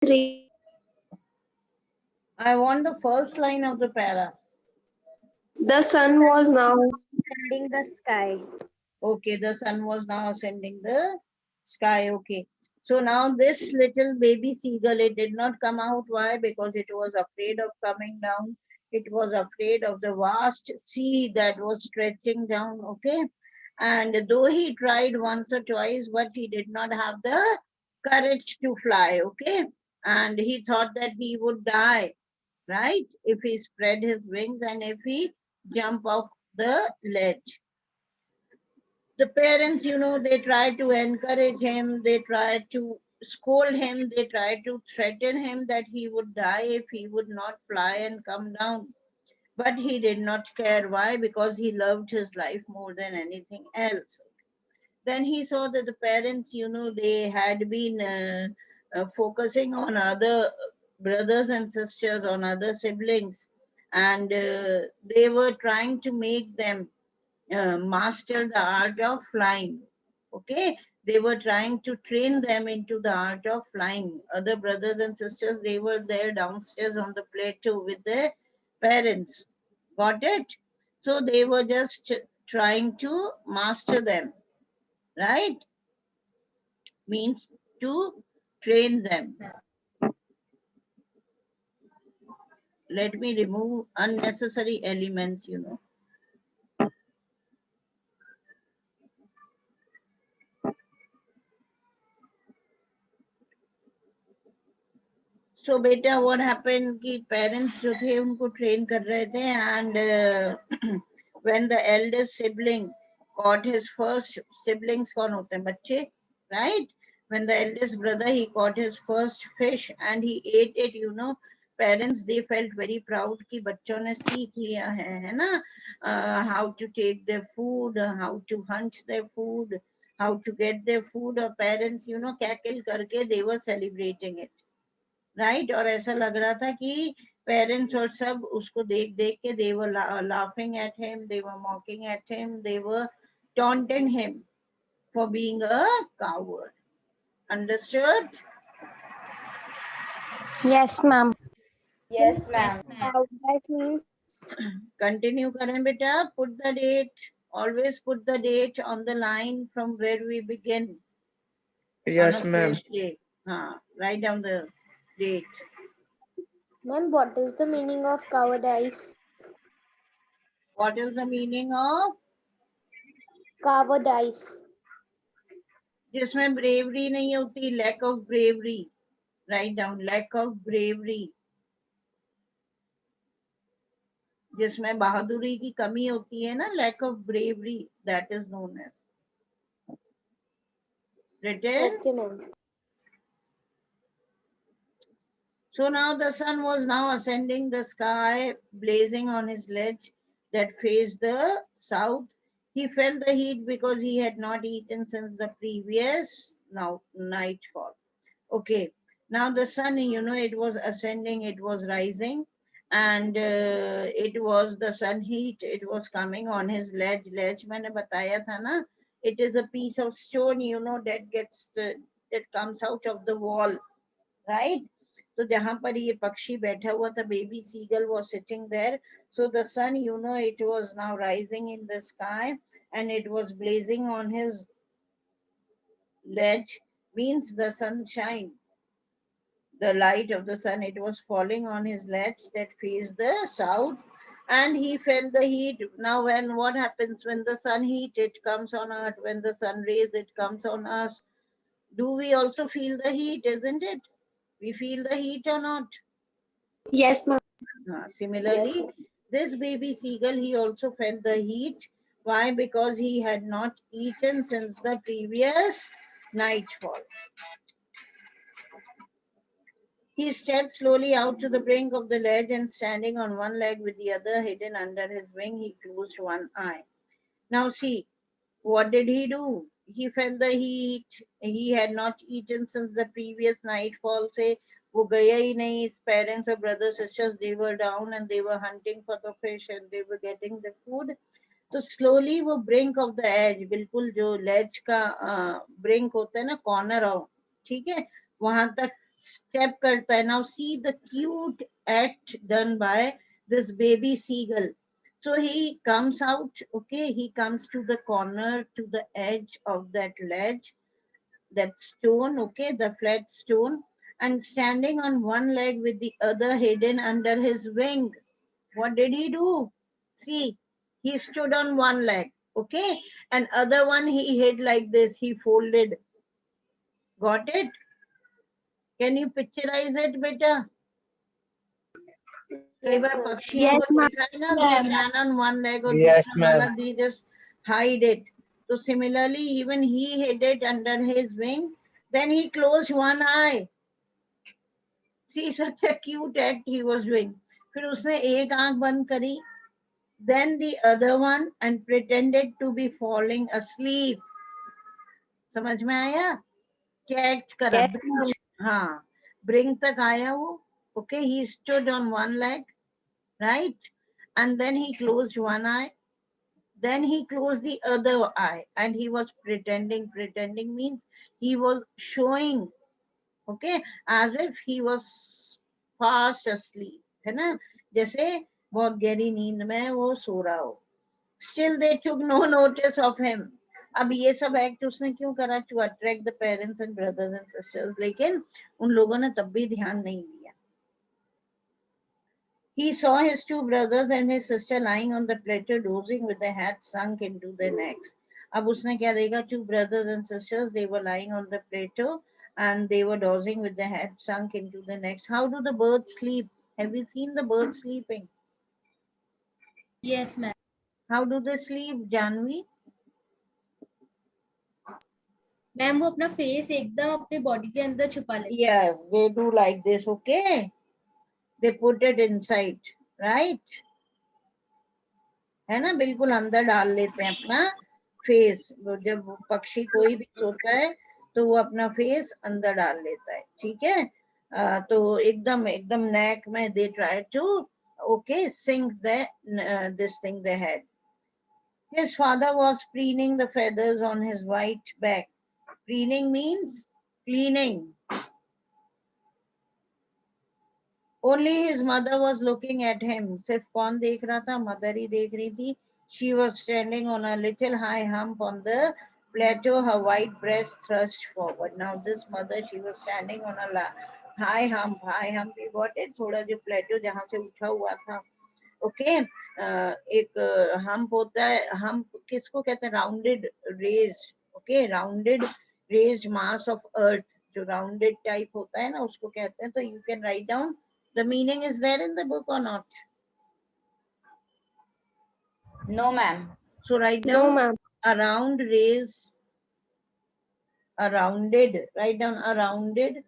3. I want the first line of the para. The sun was now Ascending the sky. Okay, the sun was now ascending the sky. Okay. So now this little baby seagull, it did not come out. Why? Because it was afraid of coming down. It was afraid of the vast sea that was stretching down. Okay. And though he tried once or twice, but he did not have the courage to fly. Okay. And he thought that he would die, right? If he spread his wings and if he jump off the ledge. The parents, they tried to encourage him, they tried to scold him, they tried to threaten him that he would die if he would not fly and come down. But he did not care. Why? Because he loved his life more than anything else. Then he saw that the parents, they had been focusing on other brothers and sisters, on other siblings, and they were trying to make them master the art of flying. Okay, they were trying to train them into the art of flying. Other brothers and sisters, they were there downstairs on the plateau with their parents. Got it? So they were just trying to master them, right? Means to train them. Let me remove unnecessary elements. So बेटा what happened कि parents जो थे उनको train कर रहे थे and when the eldest sibling caught his first siblings कौन होते हैं बच्चे, right? When the eldest brother he caught his first fish and he ate it. Parents they felt very proud कि बच्चों ने सीख लिया है ना, how to take their food, how to hunt their food, how to get their food. और parents cackle करके they were celebrating it. Right और ऐसा लग रहा था कि पेरेंट्स और सब उसको देख देख के they were laughing at him, they were mocking at him, they were taunting him for being a coward. Understood? Yes, ma'am. Yes, ma'am. That means Continue करें बेटा. Put the date. Always put the date on the line from where we begin. Yes, on a ma'am. fresh day. Write down the date. ma'am, what is the meaning of cowardice? What is the meaning of? Cowardice. जिसमें bravery नहीं होती, lack of bravery. Write down lack of bravery. जिसमें बहादुरी की कमी होती है ना, lack of bravery, that is known as. Written? Okay, ma'am. So now the sun was now ascending the sky, blazing on his ledge that faced the south. He felt the heat because he had not eaten since the previous nightfall. Okay, now the sun, it was ascending, it was rising, and it was the sun heat, it was coming on his ledge. Ledge, मैंने बताया था ना, it is a piece of stone, that comes out of the wall, right? तो जहां पर ये पक्षी बैठा हुआ था, baby seagull was sitting there. So the sun, it was now rising in the sky and it was blazing on his ledge, means the sunshine, the light of the sun, it was falling on his ledge that faced the south, and he felt the heat. Now what happens when the sun heat, it comes on earth, when the sun rays, it comes on us. Do we also feel the heat, isn't it? We feel the heat or not? Yes, ma'am. Similarly, this baby seagull, he also felt the heat. Why? Because he had not eaten since the previous nightfall. He stepped slowly out to the brink of the ledge and standing on one leg with the other hidden under his wing, he closed one eye. Now see, what did he do? He felt the heat. He had not eaten since the previous nightfall. Say, वो गया ही नहीं. His parents or brothers, sisters, they were down and they were hunting for the fish and they were getting the food. तो slowly वो brink of the edge, बिल्कुल जो ledge का brink होता है ना, corner of, ठीक है, वहां तक step करता है. Now see the cute act done by this baby seagull. So he comes out, okay, he comes to the corner, to the edge of that ledge, that stone, okay, the flat stone, and standing on one leg with the other hidden under his wing. What did he do? See, he stood on one leg, okay, and other one he hid like this, he folded. Got it? Can you picturize it, beta? कई बार पक्षियों को Yes, ma'am. देखा है ना, they stand on one leg और Yes, दूसरा ma'am. वाला they just hide it. So similarly, even he hid it under his wing. Then he closed one eye. See, such a cute act he was doing. फिर उसने एक आंख बंद करी. Then the other one and pretended to be falling asleep. समझ में आया? क्या act करा? Yes, ma'am. हाँ, bring तक आया वो. Okay, he stood on one leg, right? And then he closed one eye. Then he closed the other eye and he was pretending. Pretending means he was showing, okay, as if he was fast asleep. है ना? जैसे बहुत गहरी नींद में वो सो रहा हो. Still they took no notice of him. अब ये सब एक्ट उसने क्यों करा? To attract the parents and brothers and sisters. लेकिन उन लोगों ने तब भी ध्यान नहीं दिया. He saw his two brothers and his sister lying on the plateau dozing with their heads sunk into their necks. अब उसने क्या देखा? Two brothers and sisters, they were lying on the plateau and they were dozing with their heads sunk into their necks. How do the birds sleep? Have you seen the birds sleeping? Yes, ma'am. How do they sleep, Janvi? Ma'am वो अपना face एकदम अपनी body के अंदर छुपा लेते हैं. Yes, they do like this, okay? They put it inside, right? है ना, बिल्कुल अंदर डाल लेते हैं अपना फेस. जब पक्षी कोई भी सोता है तो वो अपना फेस अंदर डाल लेता है. ठीक है? तो एकदम एकदम नेक में they try to, okay, sink this thing they had. His father was preening the feathers on his white back. Preening means cleaning. Only his mother was looking at him. सिर्फ कौन देख रहा था? मदर ही देख रही थी. She was standing on a little high hump on the plateau, her white breast thrust forward. Now this mother, she was standing on a high hump. High hump, you got it? थोड़ा जो plateau जहाँ से उठा हुआ था. Okay, एक hump होता है. Hump किसको कहते हैं? Rounded, raised. Okay, rounded, raised mass of earth. जो rounded type होता है ना, उसको कहते हैं. तो you can write down. The meaning is there in the book or not? No, ma'am. So write No, down ma'am. a round raised, a rounded, write down a rounded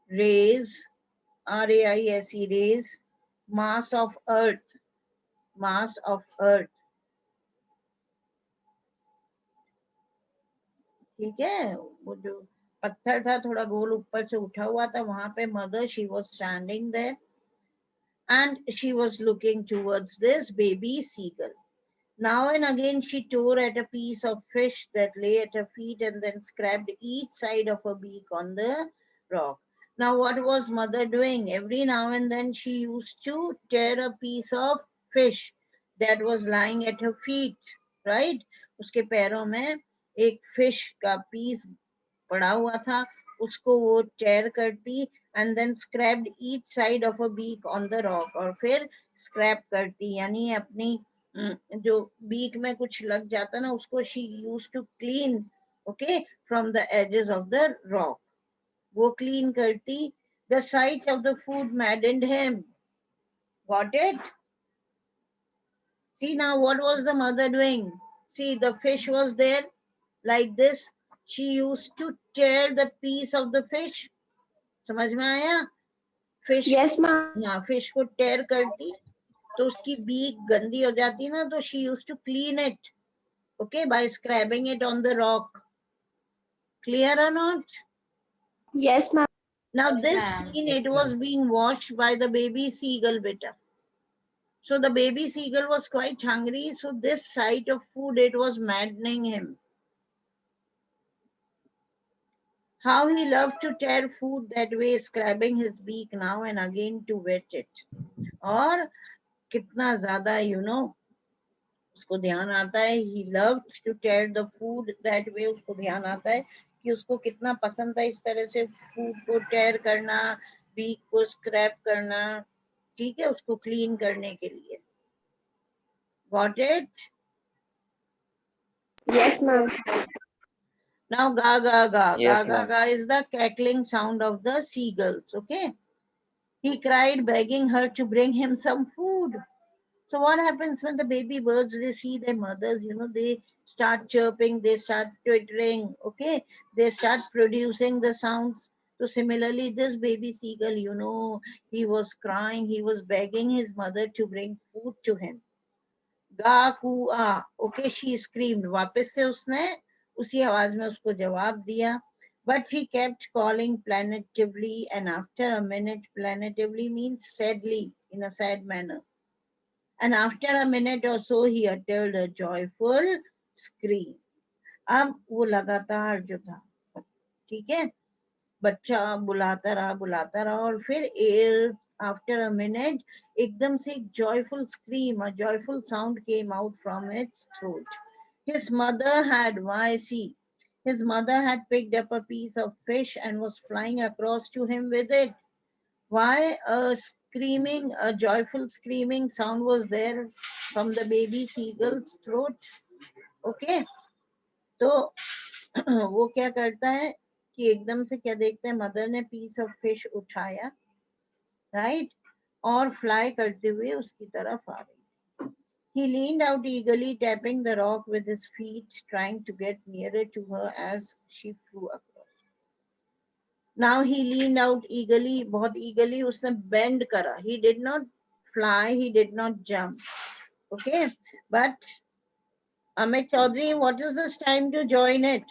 raise, R-A-I-S-E, raise, mass of earth, mass of earth. ठीक है? वो जो पत्थर था थोड़ा गोल ऊपर से उठा हुआ था, वहां पे mother, she was standing there and she was looking towards this baby seagull. Now and again she tore at a piece of fish that lay at her feet and then scraped each side of her beak on the rock. Now what was mother doing? Every now and then she used to tear a piece of fish that was lying at her feet, right? उसके पैरों में एक fish का piece पड़ा हुआ था, उसको वो tear करती and then scraped each side of a beak on the rock. और फिर scrap करती, यानी अपनी जो बीक में कुछ लग जाता ना, उसको she used to clean, okay, from the edges of the rock. वो clean करती. The sight of the food maddened him. Got it? See now what was the mother doing? See, the fish was there like this. She used to tear the piece of the fish. समझ में आया? Fish, Yes, ma'am. हाँ, fish को tear करती तो उसकी beak गंदी हो जाती ना, तो she used to clean it, okay, by scrubbing it on the rock. Clear or not? Yes, ma'am. Now Yes, this ma'am. scene, it was being watched by the baby seagull beta. So the baby seagull was quite hungry, so this sight of food, it was maddening him. How he loved to tear food that way, scrubbing his beak now and again to wet it. और कितना ज़्यादा, उसको ध्यान आता है. He loved to tear the food that way. उसको ध्यान आता है कि उसको कितना पसंद था इस तरह से फूड को टेयर करना, बीक को स्क्रैप करना, ठीक है, उसको क्लीन करने के लिए. Got it? Yes, ma'am. Now ga ga ga. Yes, Ga ga ma'am. ga is the cackling sound of the seagulls. Okay. He cried, begging her to bring him some food. So what happens when the baby birds, they see their mothers, they start chirping, they start twittering, okay? They start producing the sounds. So similarly, this baby seagull, he was crying, he was begging his mother to bring food to him. Ga ku a, okay, she screamed. वापस से उसने उसी आवाज में उसको जवाब दिया. But he kept calling plaintively, and after a minute, plaintively means sadly, in a sad manner. And after a minute or so, he uttered a joyful scream. अब वो लगातार जो था, ठीक है, बच्चा बुलाता रहा और फिर after a minute एकदम से एक joyful scream, a joyful sound came out from its throat. His mother had picked up a piece of fish and was flying across to him with it. Why a joyful screaming sound was there from the baby seagull's throat? Okay, तो वो क्या करता है कि एकदम से क्या देखते हैं, मदर ने पीस ऑफ फिश उठाया, राइट, और फ्लाई करते हुए उसकी तरफ आ रही. He leaned out eagerly, tapping the rock with his feet, trying to get nearer to her as she flew across. Now he leaned out eagerly, बहुत eagerly उसने bend करा. He did not fly, he did not jump. Okay, but Amit Chaudhary, what is this time to join it?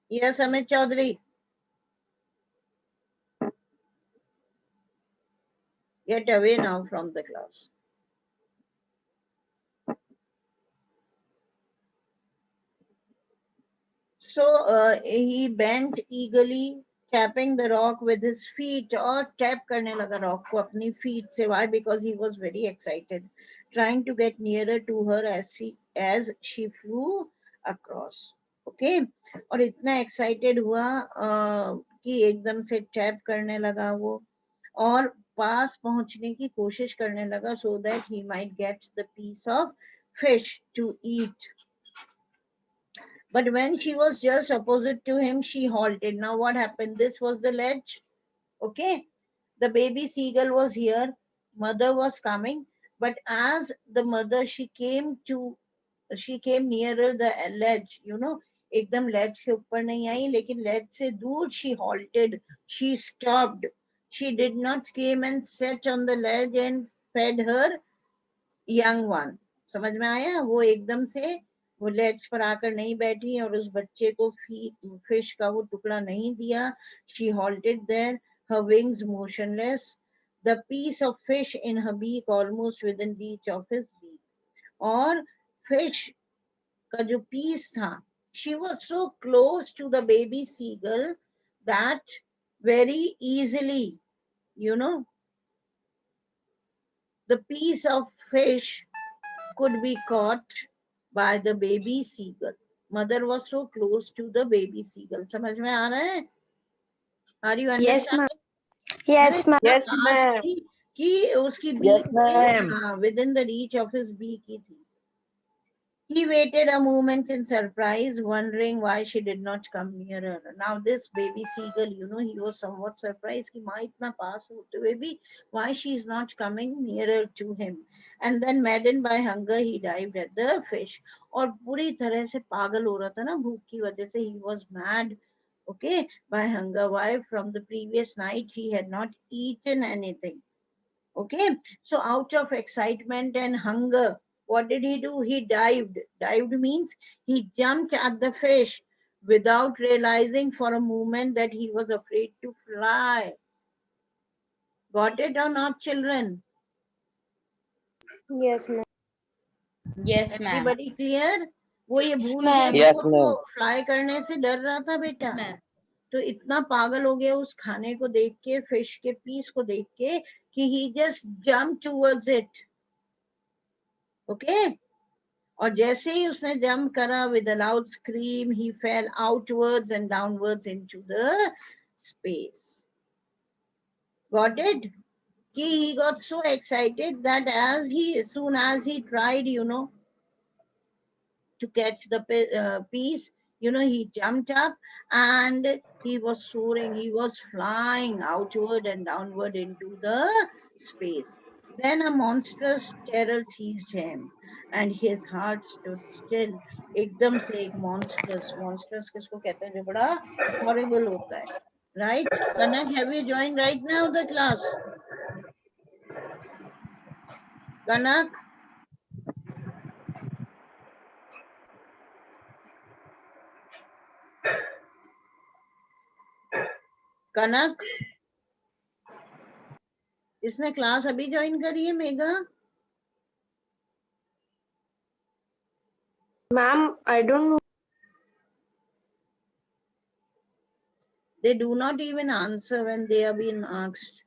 Yes, Amit Chaudhary. Get away now from the class. So he bent eagerly, tapping the rock with his feet, और tap करने लगा rock को अपनी feet से. Why? Because he was very excited, trying to get nearer to her as she flew across. Okay, और इतना excited हुआ कि एकदम से tap करने लगा वो और पास पहुंचने की कोशिश करने लगा, so that he might get the piece of fish to eat. But when she was just opposite to him, she halted. Now what happened? This was the ledge. Okay. The baby seagull was here. Mother was coming. But as the mother, she came nearer the ledge, एकदम ledge के ऊपर नहीं आई, लेकिन ledge से दूर she halted. She stopped. She did not came and sat on the ledge and fed her young one. समझ में आया? वो एकदम से वो लेज पर आकर नहीं बैठी और उस बच्चे को फिश का वो टुकड़ा नहीं दिया. She halted there, her wings motionless, the piece of fish in her beak almost within reach of his beak. और fish का जो piece था, she was so close to the baby seagull that very easily, the piece of fish could be caught by the baby seagull. Mother was so close to the baby seagull. समझ में आ रहा है? Are you Yes, understanding? ma'am. Yes, ma'am. Yes, ma'am. कि उसकी Yes, beak ma'am. within the reach of his beak ही थी. He waited a moment in surprise, wondering why she did not come nearer. Now this baby seagull, he was somewhat surprised कि माँ इतना पास होते हुए भी why she is not coming nearer to him. And then maddened by hunger, he dived at the fish. और पूरी तरह से पागल हो रहा था ना भूख की वजह से. He was mad, okay, by hunger. Why? From the previous night he had not eaten anything. Okay, so out of excitement and hunger, what did he do? He dived. Dived means he jumped at the fish without realizing for a moment that he was afraid to fly. Got it or not, children? Yes, ma'am. Yes, ma'am. Everybody clear? वो ये भूल गया ma'am. कि Yes, वो ma'am. Fly करने से डर रहा था बेटा, Yes, ma'am. तो इतना पागल हो गया उस खाने को देख के, फिश के पीस को देख के, कि he just jumped towards it. Okay? और जैसे ही उसने जंप करा, with a loud scream, he fell outwards and downwards into the space. Got it? He got so excited that as soon as he tried, to catch the piece, he jumped up and he was soaring, he was flying outward and downward into the space. Then a monstrous terror seized him and his heart stood still. एकदम से एक monstrous किसको कहते हैं, जो बड़ा horrible होता है, right? Kanak, have you joined right now the class? Kanak? कनक, इसने क्लास अभी ज्वाइन करी है? Megha? Ma'am, I don't know. They do not even answer when they are being asked.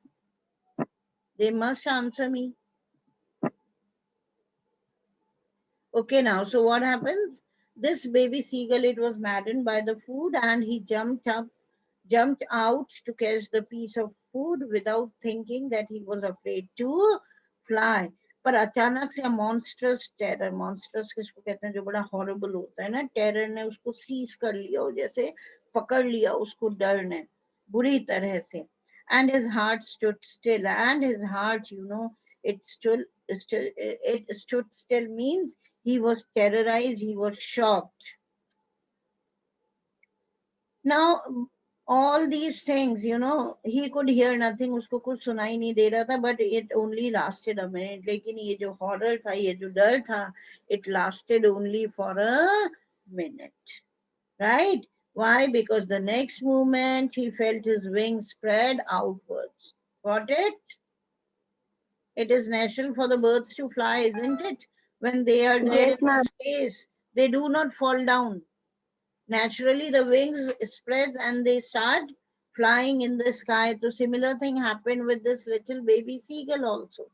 They must answer me. Okay, now, so what happens? This baby seagull, it was maddened by the food and he jumped out to catch the piece of food without thinking that he was afraid to fly. पर अचानक से monstrous किसको कहते हैं, जो बड़ा horrible होता है ना, टेरर ने उसको सीज कर लिया, हो जैसे पकड़ लिया उसको डर ने बुरी तरह से. And his heart stood still, and his heart, it stood still means he was terrorized, he was shocked. Now, all these things, he could hear nothing, उसको कुछ सुनाई नहीं दे रहा था, but it only lasted a minute. लेकिन ये जो horror था, ये जो डर था, it lasted only for a minute, right? Why? Because the next moment he felt his wings spread outwards. Got it? It is natural for the birds to fly, isn't it? When they are there Yes, in ma'am. space, they do not fall down. Naturally, the wings spread and they start flying in the sky. So similar thing happened with this little baby seagull also.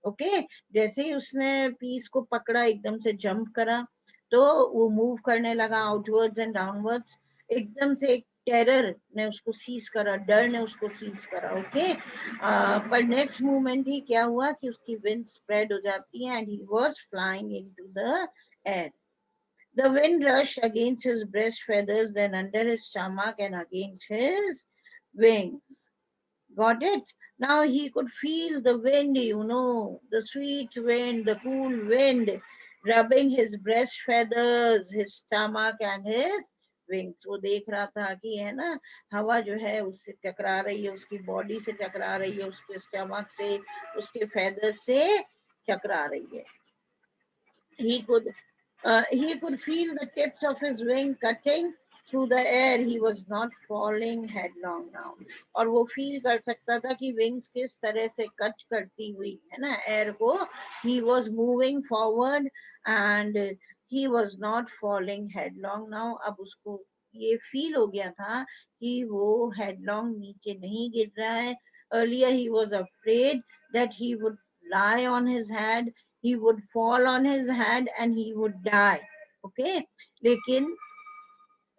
Okay, जैसे ही उसने piece को पकड़ा, एकदम से jump करा, तो वो move करने लगा आउटवर्ड्स एंड डाउनवर्ड्स. एकदम से एक टेरर ने उसको सीज करा, डर ने उसको सीज करा. ओके, पर नेक्स्ट मूवमेंट ही क्या हुआ कि उसकी विंग स्प्रेड हो जाती है and he was flying into the air. The wind rushed against his breast feathers, then under his stomach and against his wings. Got it? Now he could feel the wind, the sweet wind, the cool wind rubbing his breast feathers, his stomach and his wings. वो देख रहा था कि है ना, हवा जो है उससे टकरा रही है, उसकी बॉडी से टकरा रही है, उसके स्टमक से, उसके feathers से टकरा रही है. He could feel the tips of his wing cutting through the air. He was not falling headlong now. और वो feel कर सकता था कि wings किस तरह से cut करती हुई है ना air को. He was moving forward and he was not falling headlong now. अब उसको ये feel हो गया था कि वो headlong नीचे नहीं गिर रहा है. Earlier he was afraid that he would lie on his head, he would fall on his head and he would die. Okay, लेकिन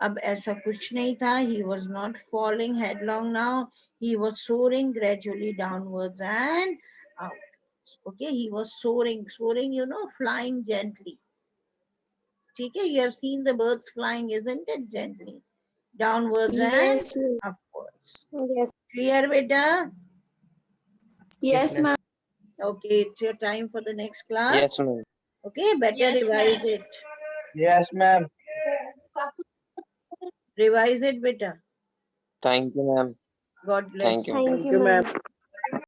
अब ऐसा कुछ नहीं था. He was not falling headlong now. He was soaring gradually downwards and outwards. Okay, he was soaring, flying gently. Okay, you have seen the birds flying, isn't it? Gently downwards Yes, and ma'am. upwards. Yes. Clear, beta? Yes, ma'am. ma'am. Okay, it's your time for the next class. Yes, ma'am. Okay, better Yes, revise ma'am. it. Yes, ma'am. Revise it, beta. Thank you, ma'am. God bless. Thank you. Thank you, ma'am.